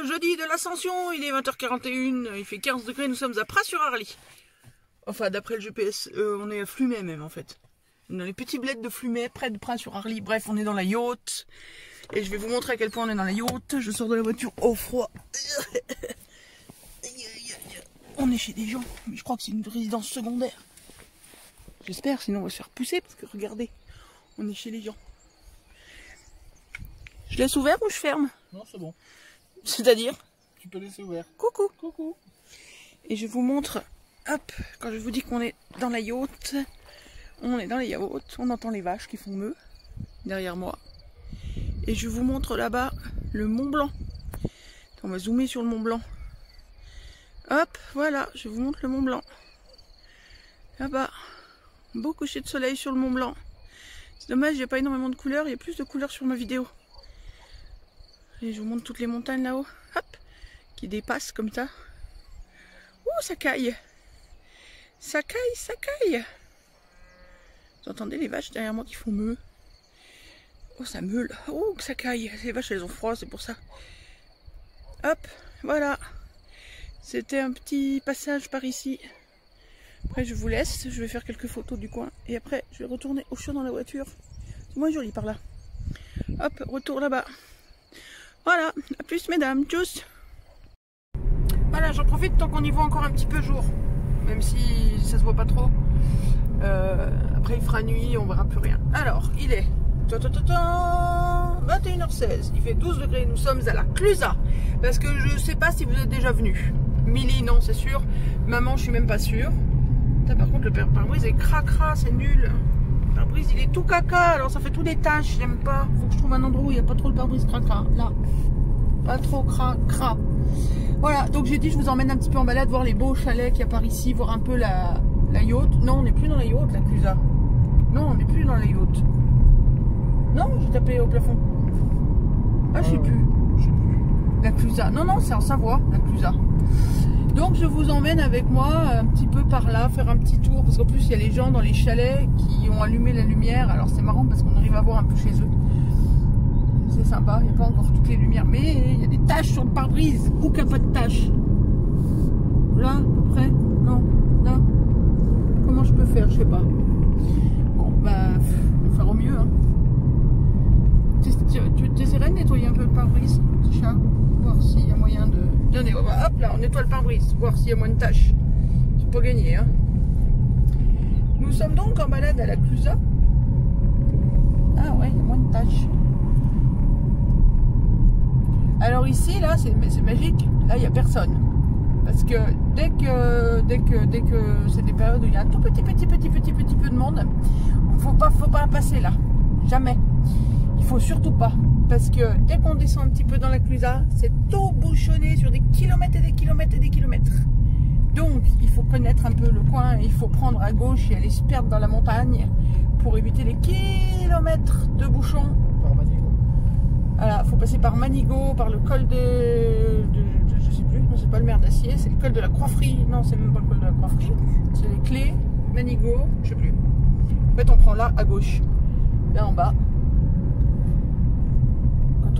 jeudi de l'Ascension, il est 20h41, il fait 15 degrés, nous sommes à Pras-sur-Arly. Enfin, d'après le GPS, on est à Flumet même en fait. Dans les petits bleds de Flumet, près de Pras-sur-Arly. Bref, on est dans la yacht. Et je vais vous montrer à quel point on est dans la yacht. Je sors de la voiture au froid. On est chez des gens, mais je crois que c'est une résidence secondaire. J'espère, sinon on va se faire pousser parce que regardez, on est chez les gens. Je laisse ouvert ou je ferme? Non, c'est bon. C'est-à-dire? Tu peux laisser ouvert. Coucou. Coucou. Et je vous montre, hop, quand je vous dis qu'on est dans la yacht, on est dans la yacht, on entend les vaches qui font meuh derrière moi. Et je vous montre là-bas le Mont Blanc. On va zoomer sur le Mont Blanc. Hop, voilà, je vous montre le Mont Blanc. Là-bas, beau coucher de soleil sur le Mont Blanc. C'est dommage, il n'y a pas énormément de couleurs, il y a plus de couleurs sur ma vidéo. Et je vous montre toutes les montagnes là-haut, hop, qui dépassent comme ça. Ouh, ça caille. Ça caille, ça caille. Vous entendez les vaches derrière moi qui font meuh? Oh, ça meule. Oh, que ça caille. Les vaches, elles ont froid, c'est pour ça. Hop, voilà. C'était un petit passage par ici. Après, je vous laisse. Je vais faire quelques photos du coin. Et après, je vais retourner au chaud dans la voiture. C'est moins joli par là. Hop, retour là-bas. Voilà. À plus, mesdames. Tchuss. Voilà, j'en profite tant qu'on y voit encore un petit peu jour. Même si ça se voit pas trop. Après, il fera nuit, on verra plus rien. Alors, il est 21h16. Il fait 12 degrés. Nous sommes à la Clusaz. Parce que je sais pas si vous êtes déjà venus. Milly, non, c'est sûr. Maman, je suis même pas sûre. Par contre, le pare-brise est cracra, c'est nul. Le pare-brise, il est tout caca, alors ça fait tout des taches, j'aime pas. Faut que je trouve un endroit où il n'y a pas trop le pare-brise cracra. Là, pas trop cracra. Voilà, donc j'ai dit, je vous emmène un petit peu en balade, voir les beaux chalets qu'il y a par ici, voir un peu la yacht. Non, on n'est plus dans la yacht, la Clusaz. Non, on n'est plus dans la yacht. Non, j'ai tapé au plafond. Ah, je sais plus. La Clusaz. Non, non, c'est en Savoie, la Clusaz. Donc je vous emmène avec moi un petit peu par là, faire un petit tour, parce qu'en plus il y a les gens dans les chalets qui ont allumé la lumière, alors c'est marrant parce qu'on arrive à voir un peu chez eux. C'est sympa, il n'y a pas encore toutes les lumières, mais il y a des taches sur le pare-brise, ou qu'il n'y a pas de taches. Là, à peu près? Non, là. Comment je peux faire? Je sais pas. Bon, bah, on va faire au mieux. Hein. Tu essaierais de nettoyer un peu le pare-brise, petit chat, voir s'il y a moyen de... Hop là, on nettoie le pare-brise, voir s'il y a moins de taches. C'est pas gagné, hein. Nous sommes donc en balade à la Clusaz. Ah ouais, il y a moins de taches. Alors ici, là, c'est magique. Là, il n'y a personne. Parce que dès que c'est des périodes où il y a un tout petit peu de monde, faut pas passer là. Jamais. Il faut surtout pas. Parce que dès qu'on descend un petit peu dans la Clusaz, c'est tout bouchonné sur des kilomètres et des kilomètres et des kilomètres. Donc, il faut connaître un peu le coin, il faut prendre à gauche et aller se perdre dans la montagne pour éviter les kilomètres de bouchons. Par Manigo. Voilà, il faut passer par Manigo, par le col de je sais plus, non, c'est pas le Mer d'Acier, c'est le col de la Croix-Frie. Non, c'est même pas le col de la Croix-Frie. C'est les Clés, Manigo, je sais plus. En fait, on prend là à gauche, là en bas.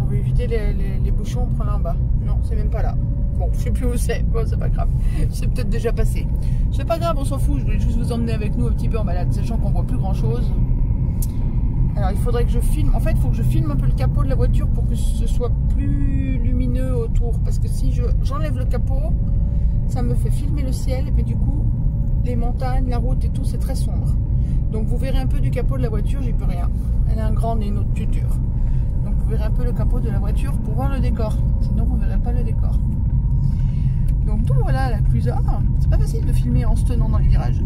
On veut éviter les bouchons, on prend là en bas. Non, c'est même pas là. Bon, je sais plus où c'est. Bon, c'est pas grave. C'est peut-être déjà passé. C'est pas grave, on s'en fout. Je voulais juste vous emmener avec nous un petit peu en balade, sachant qu'on voit plus grand chose. Alors, il faudrait que je filme. En fait, il faut que je filme un peu le capot de la voiture pour que ce soit plus lumineux autour. Parce que si j'enlève le capot, ça me fait filmer le ciel. Et puis du coup, les montagnes, la route et tout, c'est très sombre. Donc, vous verrez un peu du capot de la voiture, j'y peux rien. Elle a un grand nez, notre tuture. Donc vous verrez un peu le capot de la voiture pour voir le décor. Sinon vous ne verrez pas le décor. Donc tout voilà la Clusaz. C'est pas facile de filmer en se tenant dans les virages.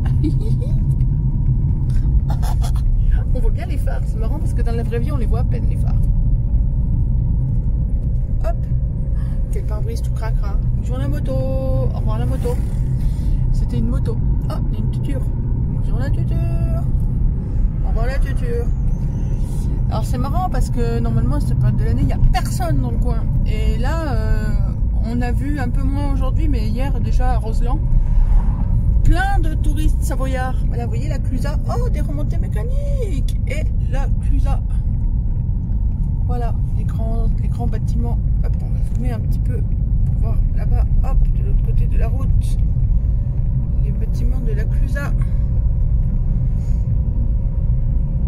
On voit bien les phares. C'est marrant parce que dans la vraie vie on les voit à peine les phares. Hop. Quel pare-brise tout cracra. Bonjour la moto. Au revoir la moto. C'était une moto. Oh, il y a une tuture. Bonjour la tuture. Au revoir la tuture. Alors c'est marrant parce que normalement à cette période de l'année il n'y a personne dans le coin. Et là on a vu un peu moins aujourd'hui, mais hier déjà à Roseland, plein de touristes savoyards. Voilà, vous voyez la Clusaz. Oh, des remontées mécaniques. Et la Clusaz. Voilà, les grands bâtiments. Hop, on va zoomer un petit peu pour voir là-bas, hop, de l'autre côté de la route, les bâtiments de la Clusaz.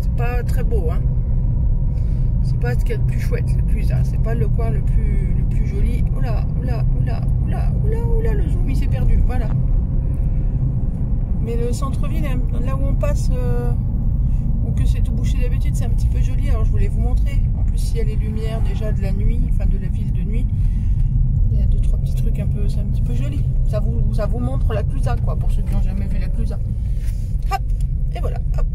C'est pas très beau, hein. C'est pas ce qu'il y a de plus chouette, la Clusaz. C'est pas le coin le plus joli. Oula, oula, oula, oula, oula, oula, le zoom il s'est perdu, voilà. Mais le centre-ville, là où on passe, ou que c'est tout bouché d'habitude, c'est un petit peu joli. Alors je voulais vous montrer. En plus, il y a les lumières déjà de la nuit, enfin de la ville de nuit. Il y a 2-3 petits trucs un peu, c'est un petit peu joli. Ça vous montre la Clusaz, quoi, pour ceux qui n'ont jamais vu la Clusaz. Hop, et voilà, hop,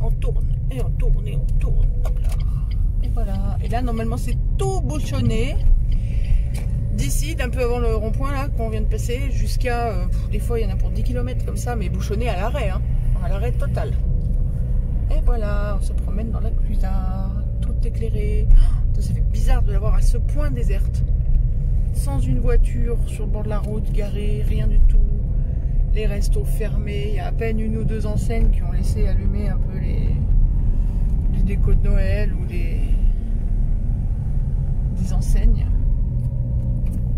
on tourne, et on tourne, et on tourne, hop là. Et voilà. Et là, normalement, c'est tout bouchonné. D'ici, d'un peu avant le rond-point, là, qu'on vient de passer, jusqu'à... des fois, il y en a pour 10 km comme ça, mais bouchonné à l'arrêt, hein. À l'arrêt total. Et voilà, on se promène dans la Clusaz, tout éclairé. Oh, ça fait bizarre de l'avoir à ce point déserte. Sans une voiture sur le bord de la route, garée, rien du tout. Les restos fermés, il y a à peine 1 ou 2 enseignes qui ont laissé allumer un peu les décos de Noël ou des enseignes.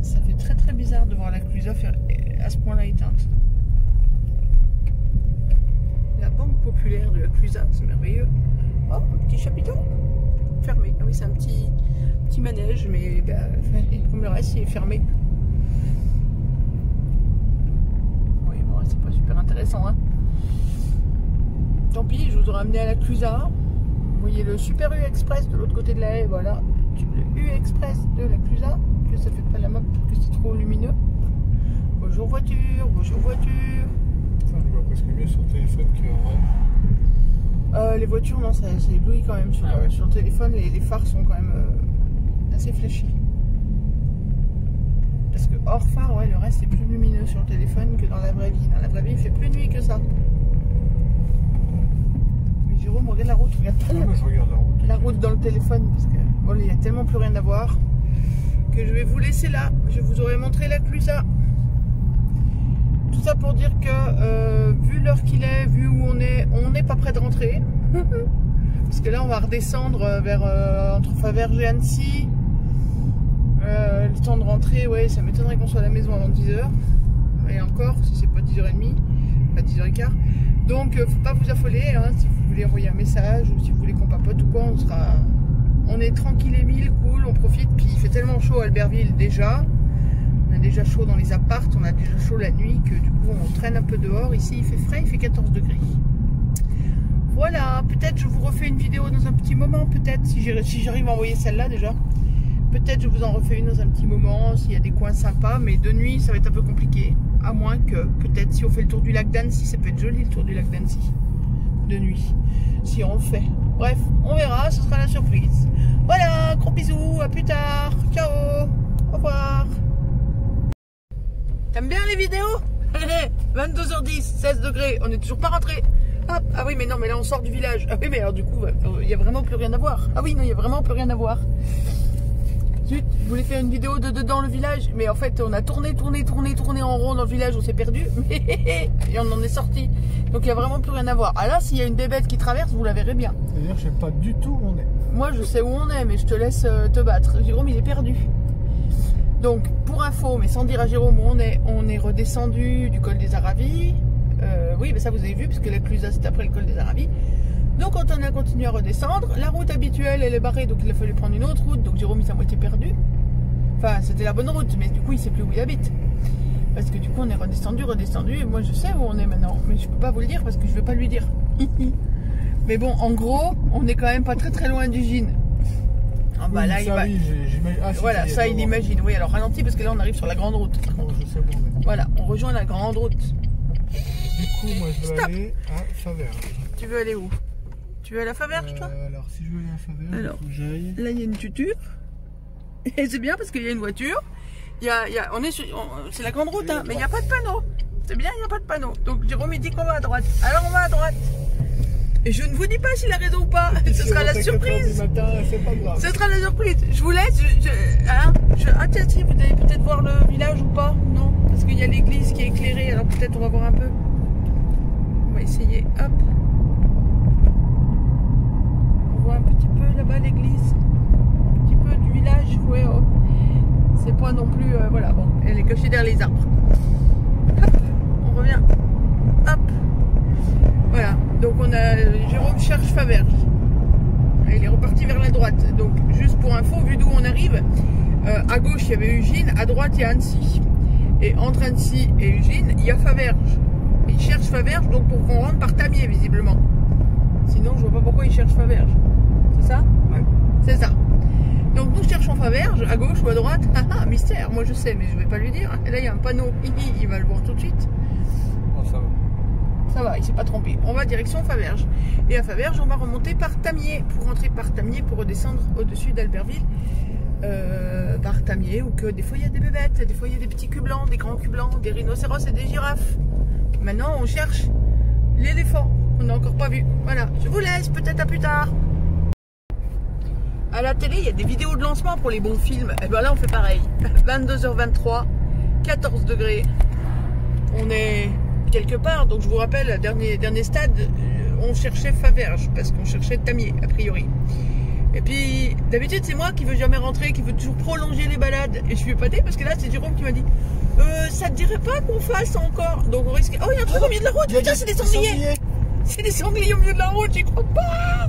Ça fait très très bizarre de voir la Clusaz faire à ce point-là éteinte. La banque populaire de la Clusaz, c'est merveilleux. Oh, un petit chapiteau fermé. Ah oui, c'est un petit manège, mais bah, comme le reste, il est fermé. Oui, bon, c'est pas super intéressant, hein. Tant pis, je vous aurais amené à la Clusaz. Vous voyez le Super U Express de l'autre côté de la haie, voilà. Le U Express de la Clusaz, que ça fait pas la map parce que c'est trop lumineux. Bonjour voiture, bonjour voiture. On voit presque mieux sur le téléphone que les voitures, non, ça éblouit quand même sur, sur le téléphone. Les phares sont quand même assez flashy. Parce que hors phare, ouais, le reste est plus lumineux sur le téléphone que dans la vraie vie. Dans la vraie vie, il fait plus nuit que ça. Mais Jérôme, regarde la route, regarde pas moi, je regarde la route. La route dans le téléphone, parce que bon, il n'y a tellement plus rien à voir que je vais vous laisser là. Je vous aurais montré la Clusaz. Tout ça pour dire que vu l'heure qu'il est, vu où on n'est pas près de rentrer. Parce que là on va redescendre vers entre Faverges et Annecy. Le temps de rentrer, ouais, ça m'étonnerait qu'on soit à la maison avant 10h. Et encore, si c'est pas 10h30, pas 10h15. Donc faut pas vous affoler, hein, si vous voulez envoyer un message ou si vous voulez qu'on papote ou quoi, on est tranquille et mille, cool, on profite. Puis il fait tellement chaud à Albertville déjà. On a déjà chaud dans les apparts, on a déjà chaud la nuit que du coup on traîne un peu dehors. Ici il fait frais, il fait 14 degrés. Voilà, peut-être je vous refais une vidéo dans un petit moment, peut-être si j'arrive à envoyer celle-là déjà. Peut-être je vous en refais une dans un petit moment, s'il y a des coins sympas, mais de nuit ça va être un peu compliqué. À moins que, peut-être si on fait le tour du lac d'Annecy, ça peut être joli le tour du lac d'Annecy. De nuit, si on le fait. Bref, on verra, ce sera la surprise. Voilà, gros bisous, à plus tard, ciao, au revoir. T'aimes bien les vidéos? 22h10, 16 degrés, on n'est toujours pas rentré. Hop. Ah oui, mais non, mais là on sort du village. Ah oui, mais alors du coup, il n'y a vraiment plus rien à voir. Ah oui, non, il n'y a vraiment plus rien à voir. Zut, je voulais faire une vidéo de dedans le village, mais en fait, on a tourné en rond dans le village, on s'est perdu, et on en est sorti. Donc il n'y a vraiment plus rien à voir. Ah là, s'il y a une bébête qui traverse, vous la verrez bien. C'est-à-dire, je sais pas du tout où on est. Moi, je sais où on est, mais je te laisse te battre. Jérôme, il est perdu. Donc, pour info, mais sans dire à Jérôme où on est redescendu du col des Aravis. Oui, mais ça vous avez vu, puisque la Clusaz c'est après le col des Aravis. Donc, quand on a continué à redescendre, la route habituelle, elle est barrée, donc il a fallu prendre une autre route. Donc, Jérôme, il s'est à moitié perdu. Enfin, c'était la bonne route, mais du coup, il sait plus où il habite. Parce que du coup, on est redescendu, et moi, je sais où on est maintenant. Mais je peux pas vous le dire, parce que je veux pas lui dire. Mais bon, en gros, on est quand même pas très loin d'Ugine. Ah bah oui, là, ça, il va... voilà, ça il imagine. Oui, alors ralenti parce que là on arrive sur la grande route. Bon, je sais où on est. Voilà, on rejoint la grande route. Du coup, moi je veux aller à Faverges. Tu veux aller où? Tu veux aller à Faverges, toi? Alors, si je veux aller à Faverges, alors, il faut que j'aille. Là, il y a une tuture. Et c'est bien parce qu'il y a une voiture. C'est la grande route, hein, mais il n'y a pas de panneau. C'est bien, il n'y a pas de panneau. Donc Jérôme il dit qu'on va à droite. Alors on va à droite. Et je ne vous dis pas s'il a raison ou pas. Ce sera la surprise. C'est pas grave. Ce sera la surprise. Je vous laisse. Ah tiens, si, vous allez peut-être voir le village ou pas? Non, parce qu'il y a l'église qui est éclairée. Alors peut-être on va voir un peu. On va essayer. Hop. On voit un petit peu là-bas l'église. Un petit peu du village. Ouais, oh. c'est pas non plus... voilà, bon, elle est cachée derrière les arbres. Hop, on revient. Hop. Voilà, donc on a... Jérôme cherche Faverges. Il est reparti vers la droite. Donc, juste pour info, vu d'où on arrive, à gauche, il y avait Ugine, à droite, il y a Annecy. Et entre Annecy et Ugine, il y a Faverges. Il cherche Faverges, donc pour qu'on rentre par Tamier, visiblement. Sinon, je vois pas pourquoi il cherche Faverges. C'est ça? Ouais. C'est ça. Donc, nous cherchons Faverges, à gauche ou à droite. Ah, mystère, moi je sais, mais je vais pas lui dire. Et là, il y a un panneau. Il va le voir tout de suite. Oh, ça va. Ça va, il s'est pas trompé. On va direction Faverges. Et à Faverges, on va remonter par Tamier. Pour rentrer par Tamier, pour redescendre au-dessus d'Albertville. Par Tamier, ou que des fois il y a des bébêtes, des fois il y a des petits culs blancs, des grands culs blancs, des rhinocéros et des girafes. Maintenant, on cherche l'éléphant. On n'a encore pas vu. Voilà, je vous laisse, peut-être à plus tard. À la télé, il y a des vidéos de lancement pour les bons films. Et bien là, on fait pareil. 22h23, 14 degrés. On est quelque part. Donc je vous rappelle, dernier stade, on cherchait Faverges parce qu'on cherchait Tamier, a priori. Et puis, d'habitude, c'est moi qui veux jamais rentrer, qui veut toujours prolonger les balades. Et je suis épatée parce que là, c'est Jérôme qui m'a dit ça te dirait pas qu'on fasse encore? Donc on risque. Oh, il y a un truc au milieu de la route. Putain, c'est des sangliers. C'est des sangliers au milieu de la route, j'y crois pas.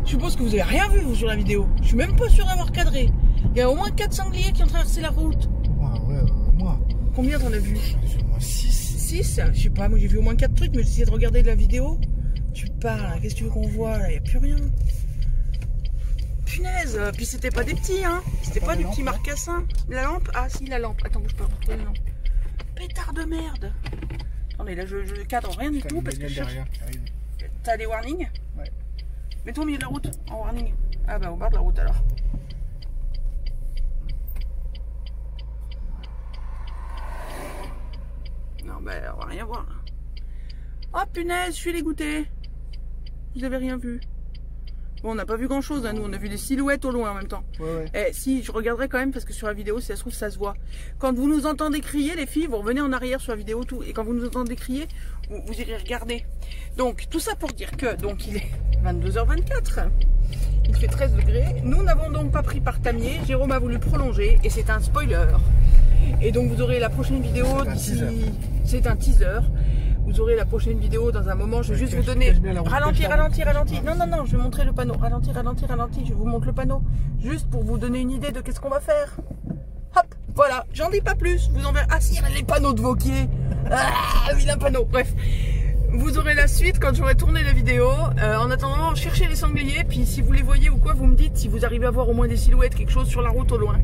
Je suppose que vous avez rien vu, vous, sur la vidéo. Je suis même pas sûr d'avoir cadré. Il y a au moins 4 sangliers qui ont traversé la route. Ouais, moi. Combien t'en as vu? Au moins 6. 6? Je sais pas, moi j'ai vu au moins 4 trucs, mais j'ai essayé de regarder de la vidéo. Tu parles, qu'est-ce que tu veux qu'on voit là? Il n'y a plus rien. Punaise, puis c'était pas des petits, hein. C'était pas du petit marcassin. La lampe? Ah si, la lampe. Attends, bouge pas, retrouver la lampe. Pétard de merde. Attendez, là je cadre rien du tout parce que je cherche. T'as des warnings? Ouais. Mets-toi au milieu de la route, en warning. Ah bah au bord de la route alors. Non bah on va rien voir. Oh punaise, je suis dégoûtée. Vous avez rien vu. Bon, on n'a pas vu grand chose, hein, nous on a vu des silhouettes au loin en même temps. Ouais. Eh, si, je regarderai quand même parce que sur la vidéo, si ça se trouve, ça se voit. Quand vous nous entendez crier, les filles, vous revenez en arrière sur la vidéo, tout. Et quand vous nous entendez crier, vous irez regarder. Donc, tout ça pour dire que, donc il est 22h24. Il fait 13 degrés. Nous n'avons donc pas pris par Tamier. Jérôme a voulu prolonger et c'est un spoiler. Et donc vous aurez la prochaine vidéo d'ici. C'est un teaser. Vous aurez la prochaine vidéo dans un moment. Je vais juste vous donner. Ralenti. Non, je vais montrer le panneau. Ralenti. Je vous montre le panneau. Juste pour vous donner une idée de qu'est-ce qu'on va faire. Hop, voilà. J'en dis pas plus. Vous enverrez. Ah si, les panneaux de Vauquier. Ah, vilain panneau. Bref. Vous aurez la suite quand j'aurai tourné la vidéo. En attendant, cherchez les sangliers. Puis si vous les voyez ou quoi, vous me dites si vous arrivez à voir au moins des silhouettes, quelque chose sur la route au loin.